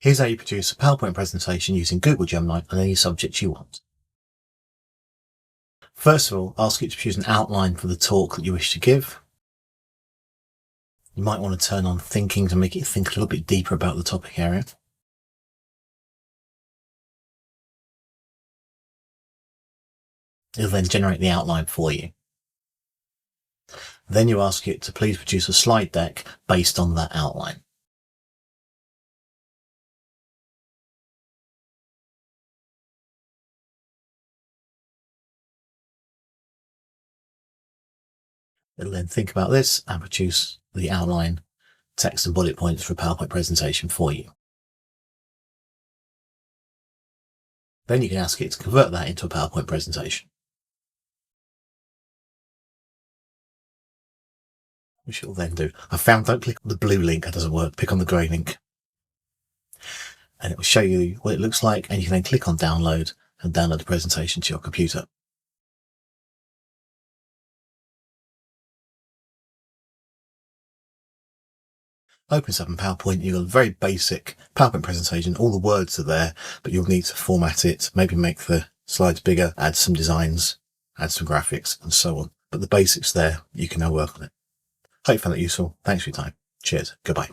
Here's how you produce a PowerPoint presentation using Google Gemini on any subject you want. First of all, ask it to produce an outline for the talk that you wish to give. You might want to turn on thinking to make it think a little bit deeper about the topic area. It'll then generate the outline for you. Then you ask it to please produce a slide deck based on that outline. It'll then think about this and produce the outline, text and bullet points for a PowerPoint presentation for you. Then you can ask it to convert that into a PowerPoint presentation, which it will then do. I found don't click on the blue link, that doesn't work. Pick on the grey link. And it will show you what it looks like, and you can then click on download and download the presentation to your computer. Opens up in PowerPoint, you've got a very basic PowerPoint presentation. All the words are there, but you'll need to format it, maybe make the slides bigger, add some designs, add some graphics, and so on. But the basics there, you can now work on it. Hope you found that useful. Thanks for your time. Cheers. Goodbye.